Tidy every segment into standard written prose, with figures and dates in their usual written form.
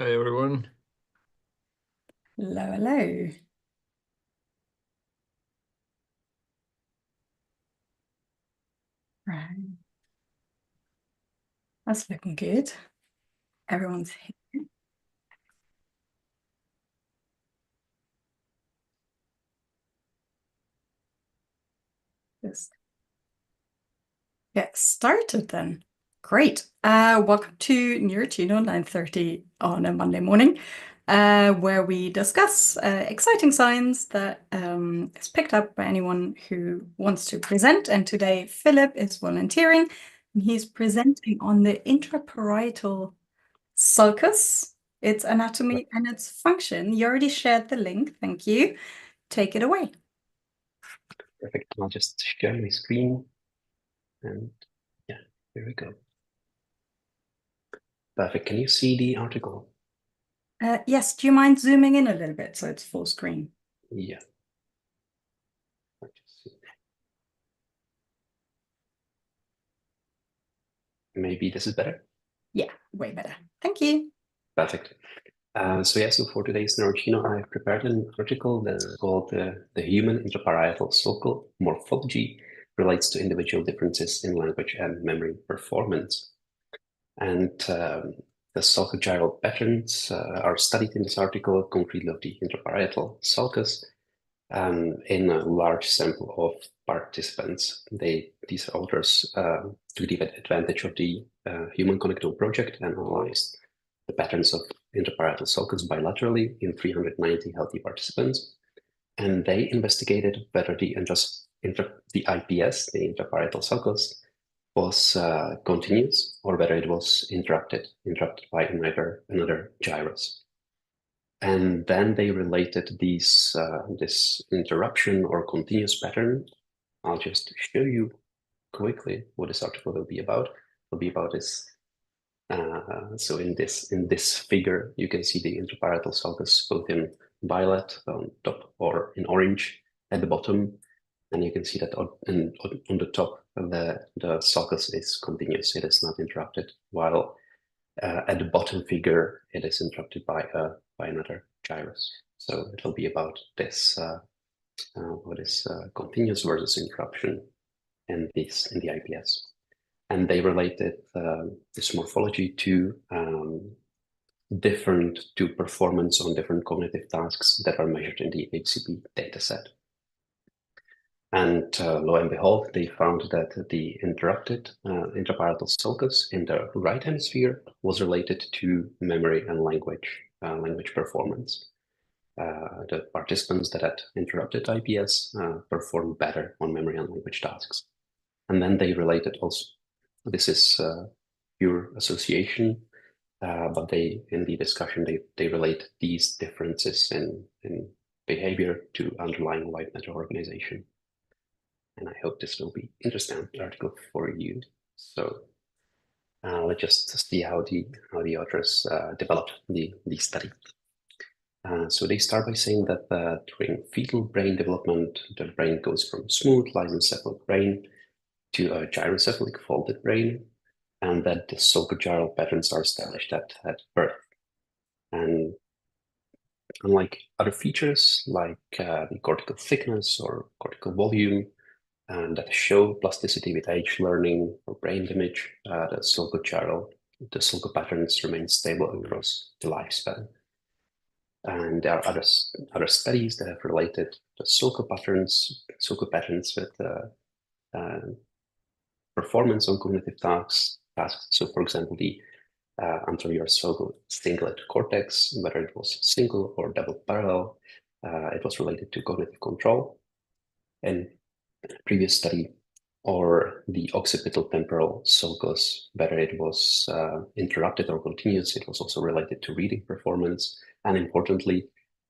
Hi, everyone. Hello, hello. Right. That's looking good. Everyone's here. Just get started then. Great. Welcome to Neuroccino 9:30 on a Monday morning, where we discuss exciting science that is picked up by anyone who wants to present. And today, Philip is volunteering, and he's presenting on the intraparietal sulcus, its anatomy and its function. You already shared the link. Thank you. Take it away. Perfect. I'll just share my screen. And yeah, here we go. Perfect. Can you see the article? Yes, do you mind zooming in a little bit so it's full screen? Yeah. Maybe this is better? Yeah, way better. Thank you. Perfect. So for today's Neuroccino, I've prepared an article that's called The Human Intraparietal Sulcal Morphology Relates to Individual Differences in Language and Memory Performance. And the sulco-gyral patterns are studied in this article, concretely of the intraparietal sulcus, in a large sample of participants. These authors took the advantage of the Human Connectome project and analyzed the patterns of intraparietal sulcus bilaterally in 390 healthy participants. And they investigated whether the IPS, the intraparietal sulcus, was continuous or whether it was interrupted by another gyrus. And then they related this interruption or continuous pattern. I'll just show you quickly what this article will be about. It'll be about this. So in this figure, you can see the intraparietal sulcus both in violet on top or in orange at the bottom. And you can see that on the top, the sulcus is continuous. It is not interrupted, while at the bottom figure, it is interrupted by another gyrus. So it will be about this, what is continuous versus interruption in the IPS. And they related this morphology to performance on different cognitive tasks that are measured in the HCP dataset. And lo and behold, they found that the interrupted intraparietal sulcus in the right hemisphere was related to memory and language performance. The participants that had interrupted IPS performed better on memory and language tasks. And then they related also, this is pure association, but in the discussion, they relate these differences in behavior to underlying white matter organization. And I hope this will be interesting article for you. So let's just see how the authors developed the study. So they start by saying that during fetal brain development, the brain goes from smooth lysencephalic brain to a gyrocephalic folded brain, and that the sulco-gyral patterns are established at birth. And unlike other features like the cortical thickness or cortical volume, and that show plasticity with age, learning, or brain image, the sulco patterns remain stable across the lifespan. And there are other studies that have related the sulco patterns with performance on cognitive tasks. So, for example, the anterior sulcal cingulate cortex, whether it was single or double parallel, it was related to cognitive control. And previous study, or the occipital temporal sulcus, whether it was interrupted or continuous, it was also related to reading performance. And importantly,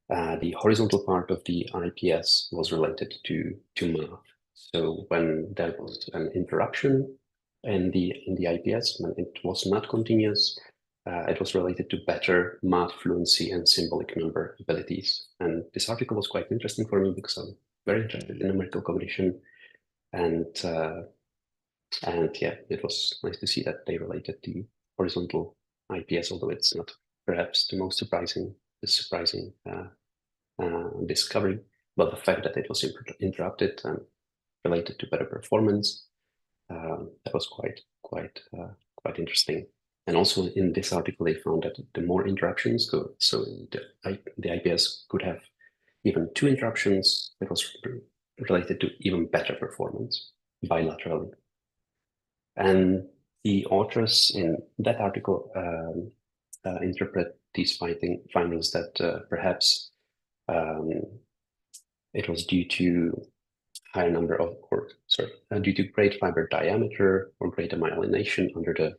the horizontal part of the IPS was related to math. So when there was an interruption in the IPS, when it was not continuous, it was related to better math fluency and symbolic number abilities. And this article was quite interesting for me because I'm very interested in numerical cognition, and yeah, it was nice to see that they related the horizontal IPS, although it's not perhaps the most surprising discovery. But the fact that it was interrupted and related to better performance, that was quite interesting. And also in this article, they found that the more interruptions, so the IPS could have even 2 interruptions, it was related to even better performance bilaterally. And the authors in that article interpret these findings that perhaps it was due to higher number of, due to great fiber diameter or greater myelination under the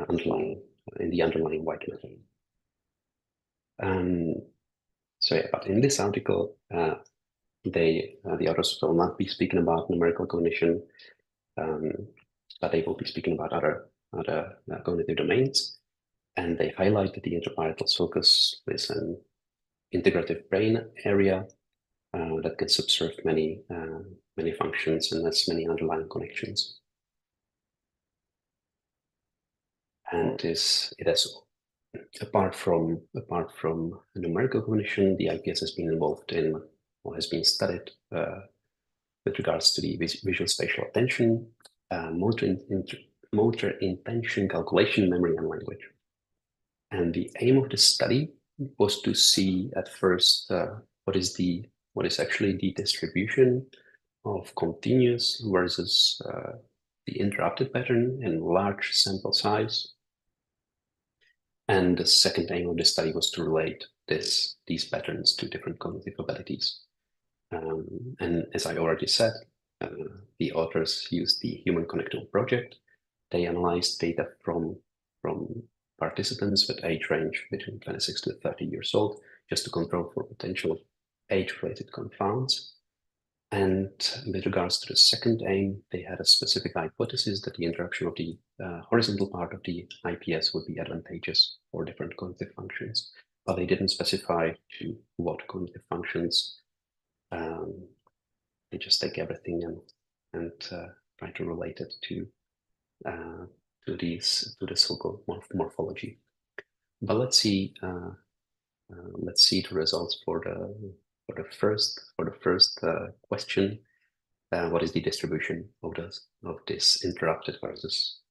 underlying white matter. So yeah, but in this article, the authors will not be speaking about numerical cognition, but they will be speaking about other cognitive domains. And they highlight that the intraparietal sulcus is an integrative brain area that can subserve many functions and has many underlying connections. And it has, apart from numerical cognition, the IPS has been involved in, or has been studied with regards to the visual spatial attention, motor intention, calculation, memory, and language. And the aim of the study was to see at first what is actually the distribution of continuous versus the interrupted pattern in large sample size. And the second aim of the study was to relate these patterns to different cognitive abilities. And as I already said, the authors used the Human Connectome project. They analyzed data from participants with age range between 26 to 30 years old, just to control for potential age-related confounds. And with regards to the second aim, they had a specific hypothesis that the interruption of the horizontal part of the IPS would be advantageous for different cognitive functions, but they didn't specify to what cognitive functions. They just take everything and try to relate it to the sulcal morphology. But let's see the results for the first question. What is the distribution of this interrupted versus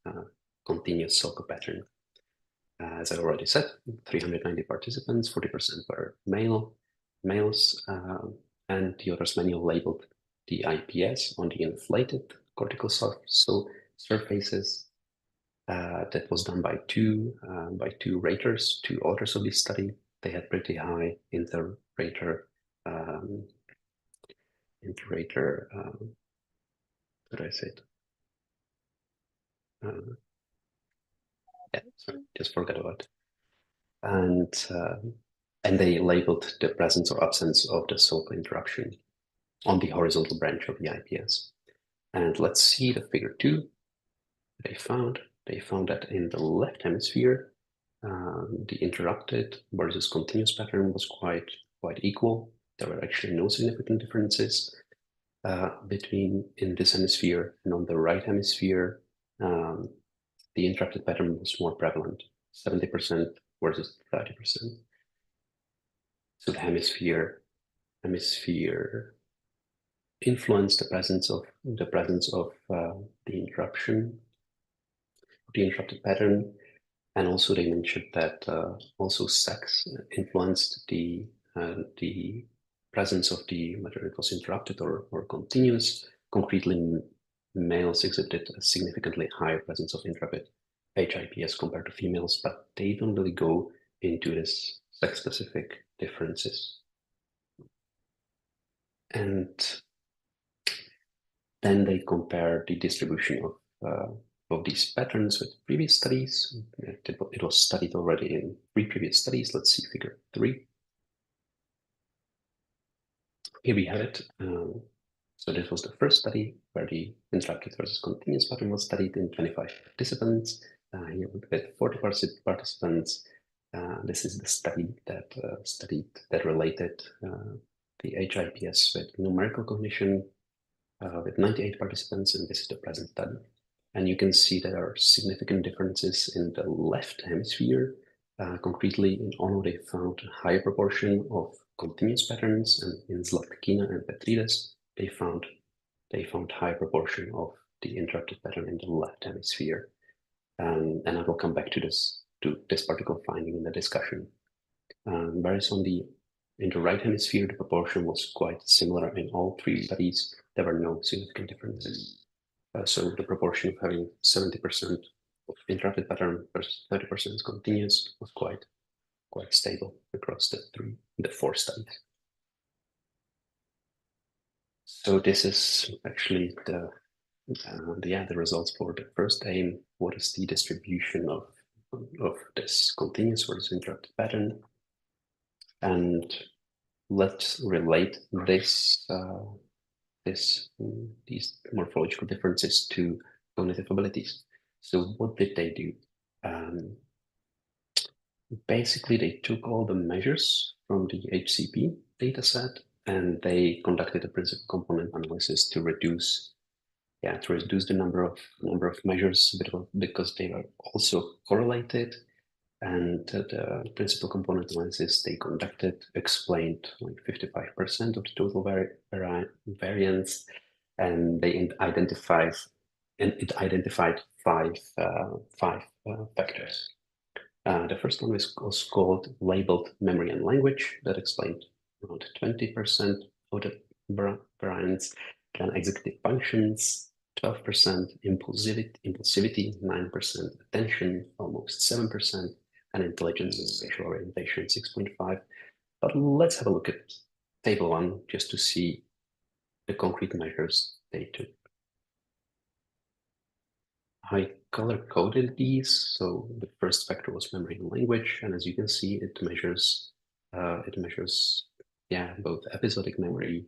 continuous sulcal pattern? As I already said, 390 participants, 40% were males, and the authors manually labeled the IPS on the inflated cortical surfaces. That was done by two raters, two authors of this study. They had pretty high inter-rater what did I say? Yeah, sorry, just forgot about it. And they labeled the presence or absence of the sulcal interruption on the horizontal branch of the IPS. And let's see the figure 2. They found that in the left hemisphere, the interrupted versus continuous pattern was quite equal. There were actually no significant differences in this hemisphere, and on the right hemisphere, the interrupted pattern was more prevalent, 70% versus 30%. So the hemisphere influenced the presence of the interrupted pattern, and also they mentioned that also sex influenced the presence of whether it was interrupted or continuous. Concretely, males exhibited a significantly higher presence of interrupted HIPS compared to females, but they don't really go into this sex-specific differences. And then they compare the distribution of these patterns with previous studies. It was studied already in 3 previous studies. Let's see figure 3. Here we have it. So this was the first study where the interrupted versus continuous pattern was studied in 25 participants. Here with 40 participants. This is the study that related the HIPS with numerical cognition with 98 participants, and this is the present study. And you can see there are significant differences in the left hemisphere Concretely, in Ono, they found a higher proportion of continuous patterns, and in Zlatkina and Petrides, they found high proportion of the interrupted pattern in the left hemisphere. And I will come back to this particular finding in the discussion. Whereas in the right hemisphere, the proportion was quite similar in all three studies. There were no significant differences. So the proportion of having 70% of interrupted pattern versus 30% continuous was quite stable across the four studies. So this is actually the results for the first aim. What is the distribution of this continuous versus interrupted pattern? And let's relate these morphological differences to cognitive abilities. So what did they do? Basically, they took all the measures from the HCP dataset and they conducted a principal component analysis to reduce the number of measures because they are also correlated. And the principal component analysis they conducted explained like 55% of the total variance, and it identified five factors. The first one was called labeled memory and language, that explained around 20% of the variance. Then executive functions, 12%, impulsivity, 9%, attention, almost 7%, and intelligence and spatial orientation, 6.5%. But let's have a look at table 1 just to see the concrete measures they took. I color-coded these. So the first factor was memory and language, and as you can see, it measures both episodic memory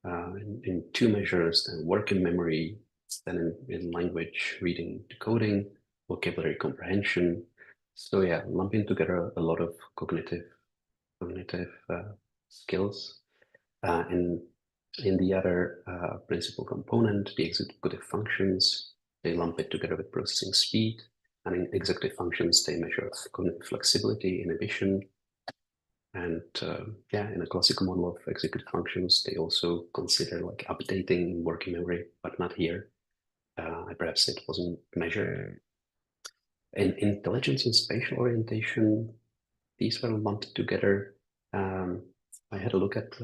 in 2 measures, and working memory, then in language, reading, decoding, vocabulary comprehension. So yeah, lumping together a lot of cognitive skills. In the other principal component, the executive functions, they lump it together with processing speed. And in executive functions, they measure cognitive flexibility, inhibition. And in a classical model of executive functions, they also consider like updating working memory, but not here. Perhaps it wasn't measured. In intelligence and spatial orientation, these were lumped together. I had a look at,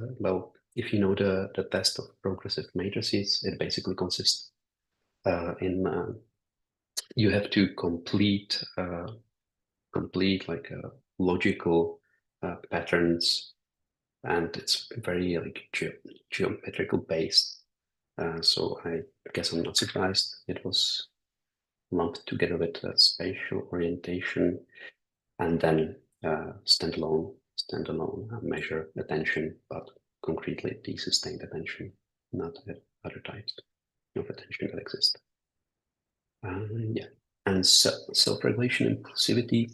if you know the test of progressive matrices, it basically consists you have to complete like logical patterns, and it's very like geometrical based. So I guess I'm not surprised it was lumped together with spatial orientation, and then standalone measure attention, but concretely the sustained attention, not other types of attention that exist. And self-regulation impulsivity.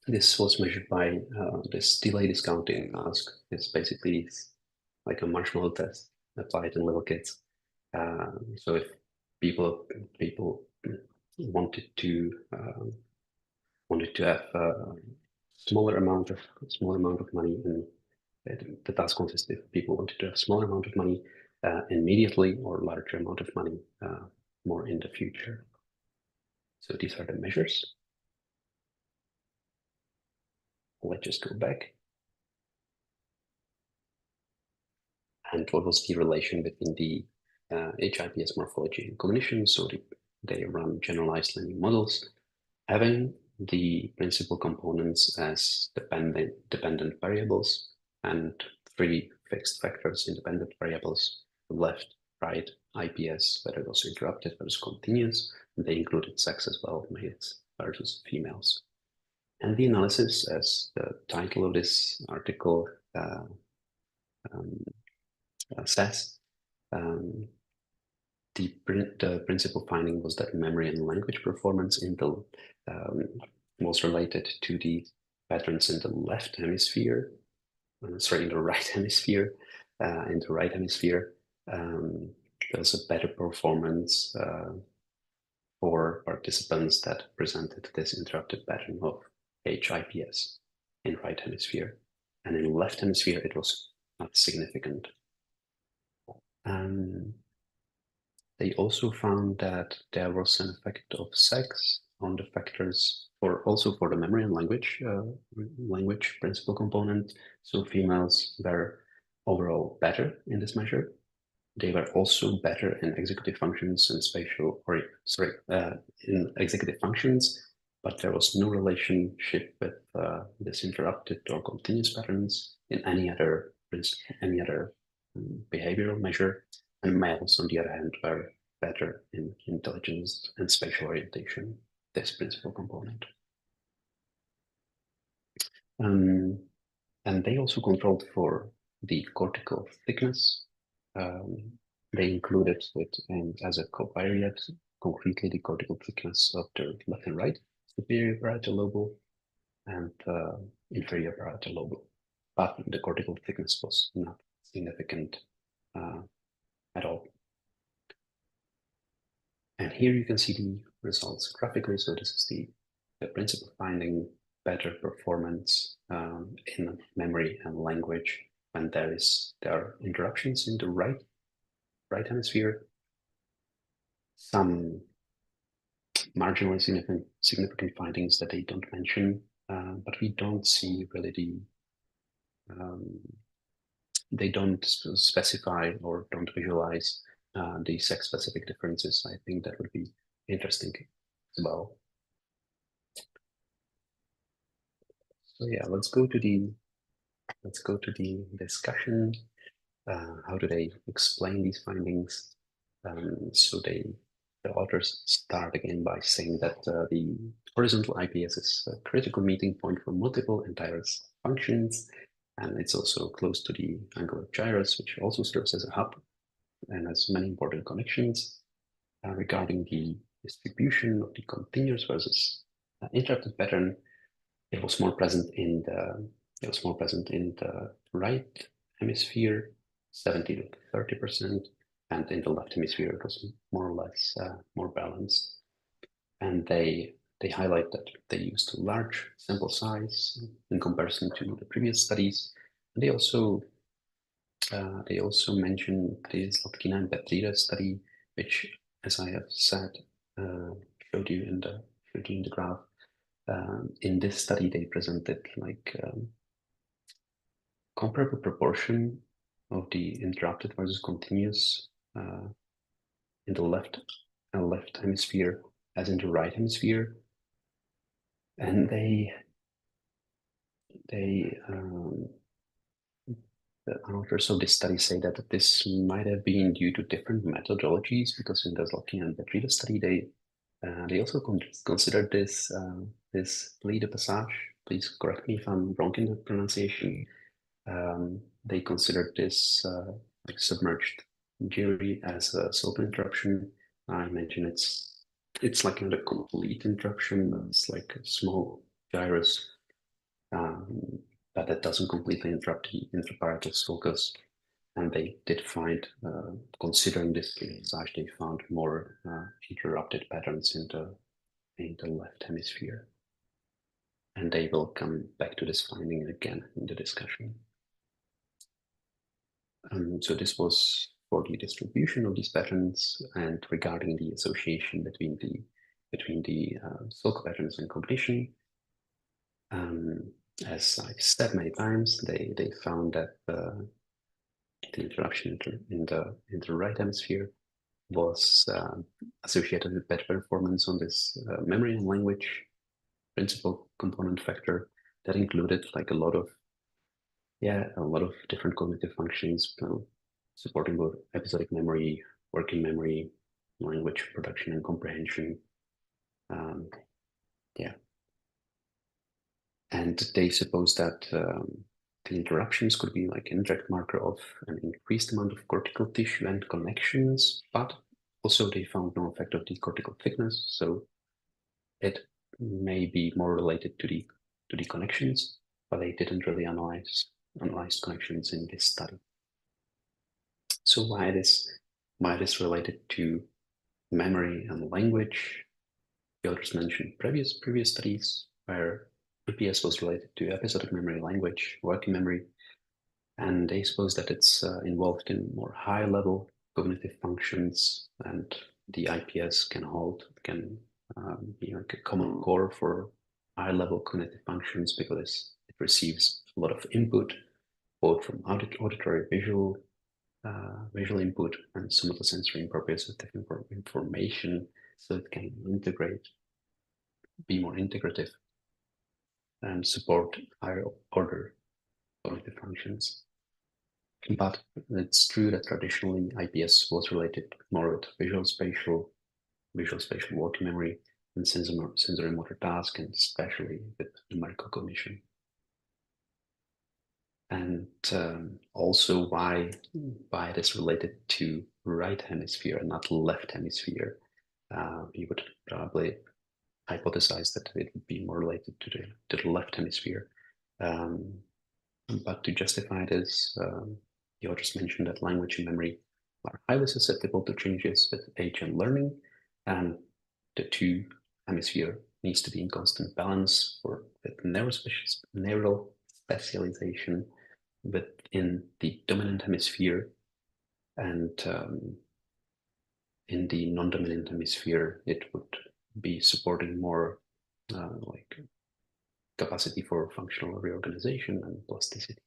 This was measured by this delay discounting task. It's basically like a marshmallow test applied in little kids. So if people wanted to have a smaller amount of money, and the task consisted if people wanted to have a smaller amount of money immediately or larger amount of money more in the future. So these are the measures. Let's just go back. And what was the relation between the HIPS morphology and cognition? So they run generalized linear models, having the principal components as dependent variables and 3 fixed factors, independent variables, left, right, IPS, whether it was interrupted versus continuous. And they included sex as well, males versus females. And the analysis, as the title of this article says, the principal finding was that memory and language performance was related to the patterns in the left hemisphere. In the right hemisphere. In the right hemisphere, there was a better performance for participants that presented this interrupted pattern of HIPS in right hemisphere, and in left hemisphere it was not significant. They also found that there was an effect of sex on the factors for the memory and language principal component. So females were overall better in this measure. They were also better in executive functions and in executive functions, but there was no relationship with this interrupted or continuous patterns in any other behavioral measure. And males, on the other hand, were better in intelligence and spatial orientation, this principal component. And they also controlled for the cortical thickness. They included it as a covariate, concretely the cortical thickness of the left and right superior parietal lobe and inferior parietal lobe. But the cortical thickness was not significant at all. And here you can see the results graphically. So this is the principal finding: better performance in memory and language when there are interruptions in the right hemisphere. Some marginally significant findings that they don't mention, but we don't see really they don't specify or don't visualize the sex-specific differences. I think that would be interesting as well. So yeah, let's go to the discussion. How do they explain these findings? So the authors start again by saying that the horizontal IPS is a critical meeting point for multiple and diverse functions, and it's also close to the angular gyrus, which also serves as a hub and has many important connections. Regarding the distribution of the continuous versus interrupted pattern, it was more present in the right hemisphere, 70 to 30%, and in the left hemisphere it was more or less more balanced. And they highlight that they used a large sample size in comparison to the previous studies. And they also mentioned the Zlatkina and Petrida study, which, as I have said, showed you in the graph. In this study, they presented like comparable proportion of the interrupted versus continuous in the left hemisphere as in the right hemisphere, and the authors of this study say that this might have been due to different methodologies, because in the Zlatkina and Petrida study, they also considered this pli de passage. Please correct me if I'm wrong in the pronunciation. They considered this like submerged gyri as a sulcal interruption. I imagine it's like not a complete interruption, but it's like a small gyrus, but that doesn't completely interrupt the intraparietal sulcus. And they did find, considering this passage, they found more interrupted patterns in the left hemisphere. And they will come back to this finding again in the discussion. So this was for the distribution of these patterns, and regarding the association between the sulcal patterns and cognition. As I've said many times, they found that the interruption in the right hemisphere was associated with better performance on this memory and language principal component factor that included like a lot of different cognitive functions, supporting both episodic memory, working memory, language production and comprehension. And they suppose that the interruptions could be like an indirect marker of an increased amount of cortical tissue and connections, but also they found no effect of the cortical thickness, so it may be more related to the connections, but they didn't really analyze connections in this study. So why it is related to memory and language? The authors mentioned previous studies where IPS was related to episodic memory, language, working memory, and they suppose that it's involved in more high-level cognitive functions, and the IPS can be like a common core for high-level cognitive functions because it receives a lot of input, both from auditory, visual input, and some of the sensory and proprioceptive information, so it can integrate, be more integrative, and support higher order cognitive functions. But it's true that traditionally IPS was related more with visual spatial working memory and sensory motor task, and especially with numerical cognition. And also why it is related to right hemisphere and not left hemisphere. You would probably hypothesize that it would be more related to the left hemisphere. But to justify this, the authors mentioned that language and memory are highly susceptible to changes with age and learning, and the two hemisphere needs to be in constant balance for neural specialization within the dominant hemisphere, and in the non-dominant hemisphere, it would be supporting more like capacity for functional reorganization and plasticity.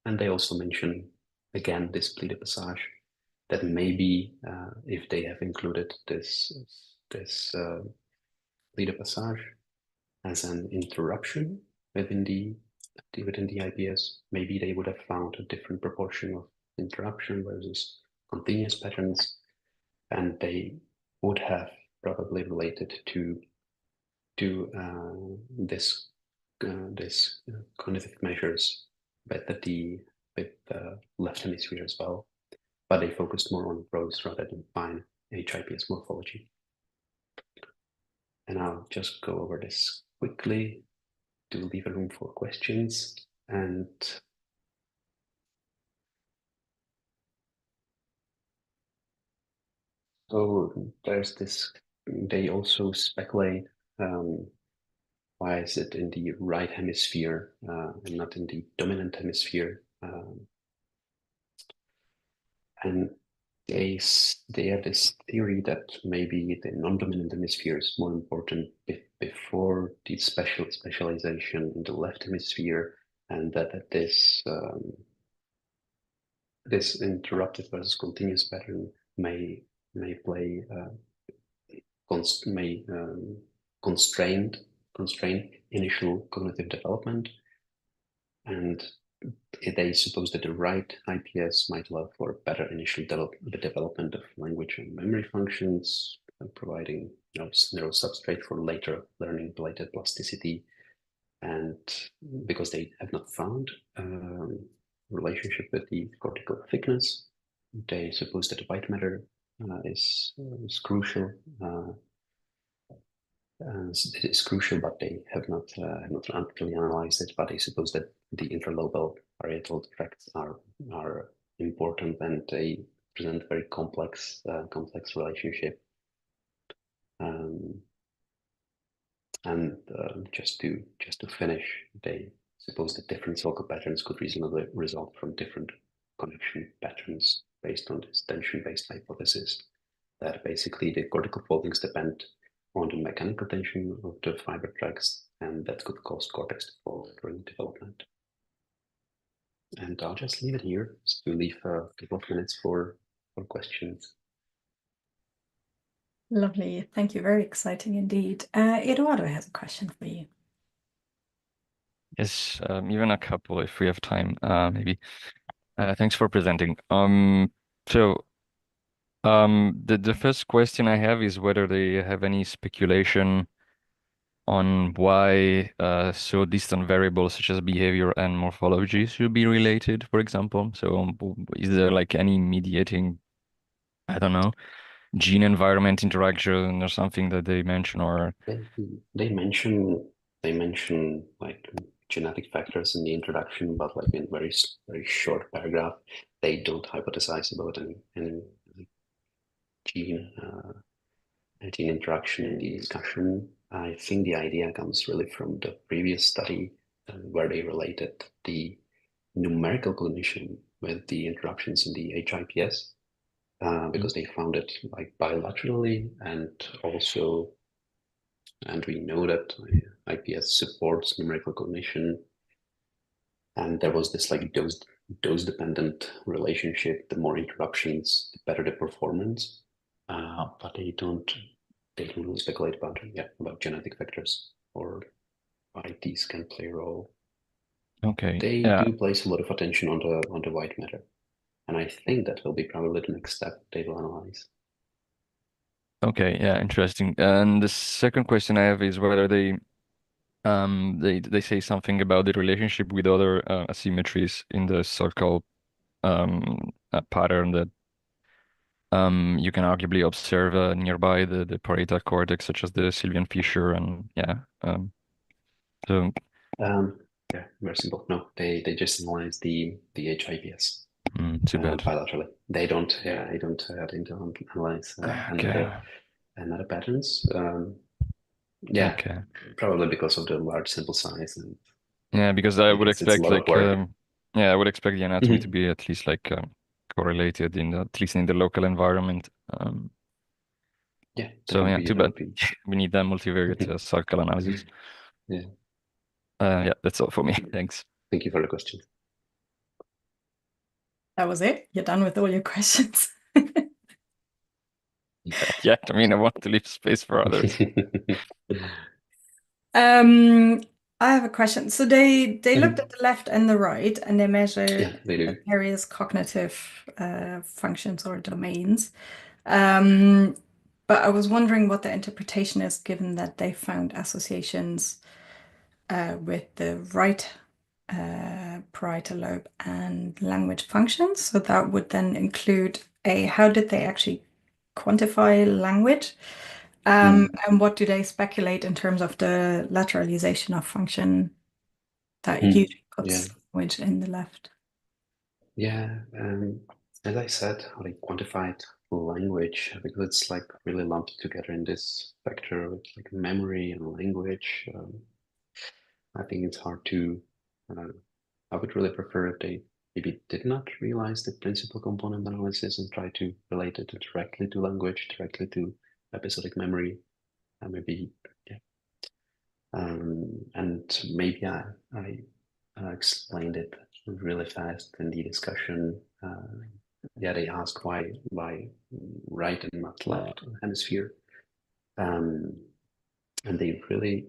And they also mention, again, this pli de passage, that maybe if they have included this pli de passage as an interruption within the IPS, maybe they would have found a different proportion of interruption versus continuous patterns, and they would have probably related to this cognitive measures with the left hemisphere as well, but they focused more on gross rather than fine HIPS morphology. And I'll just go over this quickly to leave a room for questions. And so there's this, they also speculate why is it in the right hemisphere and not in the dominant hemisphere? And they have this theory that maybe the non-dominant hemisphere is more important before the specialization in the left hemisphere, and that this this interrupted versus continuous pattern may play constrain initial cognitive development, and they suppose that the right IPS might allow for better initial development of language and memory functions, providing neural substrate for later learning related plasticity. And because they have not found relationship with the cortical thickness, they suppose that the white matter is crucial. It is crucial, but they have not really analyzed it. But they suppose that the interlobal parietal tracts are important, and they present very complex relationship. And just to finish, they suppose that different sulcal patterns could reasonably result from different connection patterns based on this tension-based hypothesis. That basically the cortical foldings depend on the mechanical tension of the fiber tracts, and that could cause cortex to fold during development. And I'll just leave it here just to leave a couple of minutes for questions. Lovely. Thank you. Very exciting indeed. Eduardo has a question for you. Yes, even a couple if we have time, maybe. Thanks for presenting. The first question I have is whether they have any speculation on why so distant variables such as behavior and morphology should be related, for example. So is there like any mediating, I don't know, gene environment interaction or something that they mention, or they mention like genetic factors in the introduction, but like in very short paragraph, they don't hypothesize about any gene interaction in the discussion. I think the idea comes really from the previous study where they related the numerical cognition with the interruptions in the HIPS because they found it like bilaterally and we know that IPS supports numerical cognition, and there was this like dose dependent relationship. The more interruptions, the better the performance. But they don't really speculate about genetic factors or why these can play a role. Okay. They Yeah. do place a lot of attention on the white matter, and I think that will be probably the next step they will analyze. Okay. Yeah. Interesting. And the second question I have is whether they say something about the relationship with other asymmetries in the sulcal pattern that you can arguably observe nearby the parietal cortex, such as the Sylvian fissure, and yeah. So Yeah, very simple. No, they just analyze the HIPS too bad. bilaterally. They don't analyze Okay. another patterns. Yeah, Okay. probably because of the large sample size, and Yeah, because I I would guess it's a expect lot of like work. yeah, I would expect the anatomy to Mhm. be at least like correlated in at least in the local environment. Yeah, So yeah, too that bad. would be. We need that multivariate sulcal analysis. Yeah, Yeah, that's all for me. Thanks. thank you for the question. That was it? You're done with all your questions? Yeah, I mean, I want to leave space for others. I have a question. So they looked at Mhm. the left and the right, and they Yeah, measured they do. various cognitive functions or domains. Um, but I was wondering what the interpretation is, given that they found associations with the right parietal lobe and language functions. So that would then include how did they actually quantify language? And what do they speculate in terms of the lateralisation of function that Mm. usually Yeah, puts language in the left? yeah. As I said, like quantified language because it's like really lumped together in this vector with like memory and language. I think it's hard to. I would really prefer if they maybe did not realize the principal component analysis and try to relate it directly to language, directly to episodic memory, and maybe yeah. And maybe I explained it really fast in the discussion. Yeah, they ask why right and not left hemisphere, um, and they really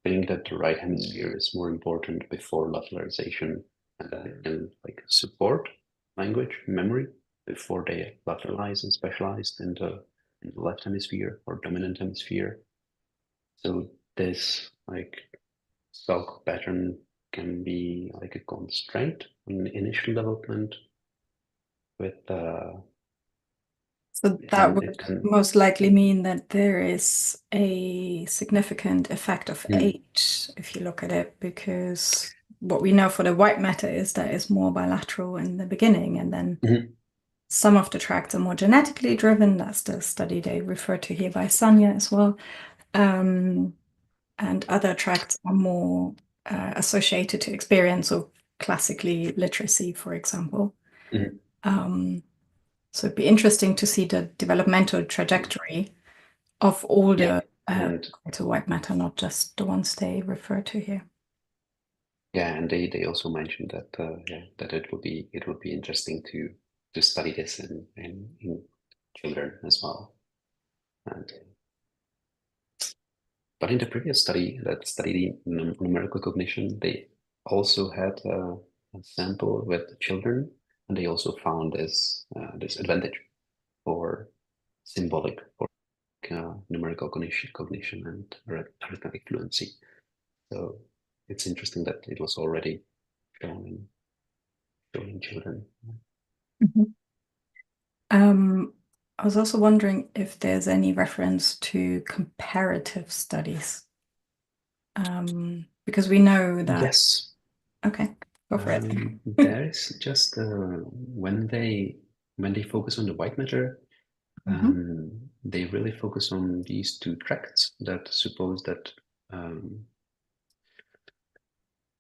think that the right hemisphere is more important before lateralization and like support language memory before they lateralize and specialized in the left hemisphere or dominant hemisphere. So this like sulc pattern can be like a constraint in initial development with So that and would it can most likely mean that there is a significant effect of mm, age if you look at it, because what we know for the white matter is that it's more bilateral in the beginning, and then mhm, some of the tracts are more genetically driven. That's the study they refer to here by Sanya as well. And other tracts are more associated to experience or classically literacy, for example. mhm. Um, so it'd be interesting to see the developmental trajectory of all Yeah, the and to white matter, not just the ones they refer to here. yeah, and they also mentioned that yeah, that it would be interesting to study this in children as well. And but in the previous study that studied numerical cognition, they also had a sample with children, and they also found this advantage for symbolic for numerical cognition and arithmetic fluency. So it's interesting that it was already shown in children. Mhm. I was also wondering if there's any reference to comparative studies, because we know that. Yes, Okay, go for it. there is just when they focus on the white matter, They really focus on these two tracts that suppose that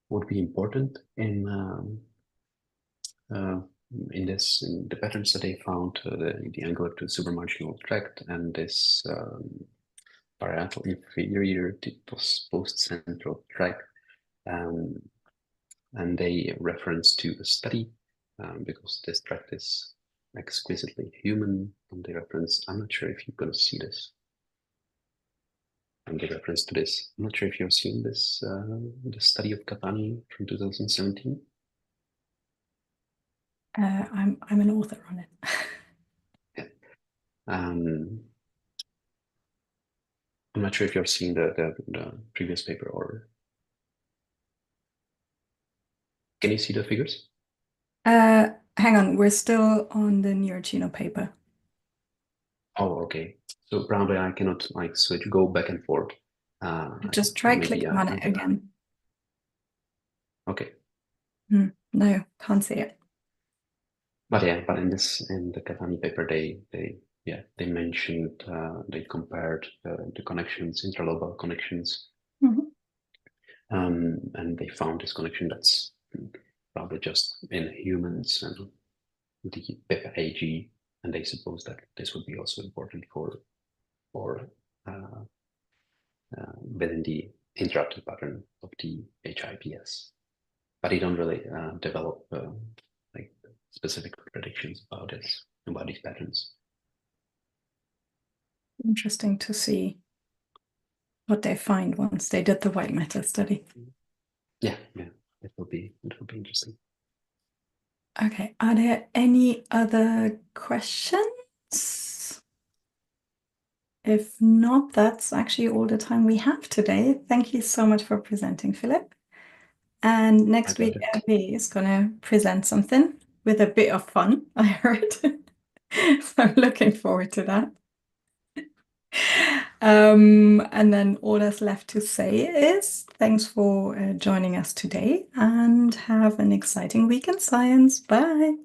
would be important in the patterns that they found, the angular to supramarginal tract and this parietal inferior to post-central tract. And they reference to a study because this tract is exquisitely human. And they reference, I'm not sure if you're going to see this. And they reference to this. I'm not sure if you've seen this, the study of Catani from 2017. I'm an author on it. Yeah. I'm not sure if you've seen the previous paper or can you see the figures? Hang on, we're still on the Neuroccino paper. Oh, okay. So probably I cannot like switch, go back and forth. Just try Maybe, clicking on it again. Okay. No, can't see it. But yeah, but in the Catani paper, they mentioned, they compared the connections, intralobal connections, and they found this connection that's probably just in humans and the PEPA-AG, and they suppose that this would be also important for within the interrupted pattern of the HIPS. But they don't really develop like specific predictions about this, about these patterns. Interesting to see what they find once they did the white matter study. Yeah, it will be interesting. Okay, are there any other questions? If not, that's actually all the time we have today. Thank you so much for presenting, Philip. And next week, Evie is going to present something with a bit of fun, I heard. So I'm looking forward to that. And then all that's left to say is thanks for joining us today and have an exciting week in science. Bye.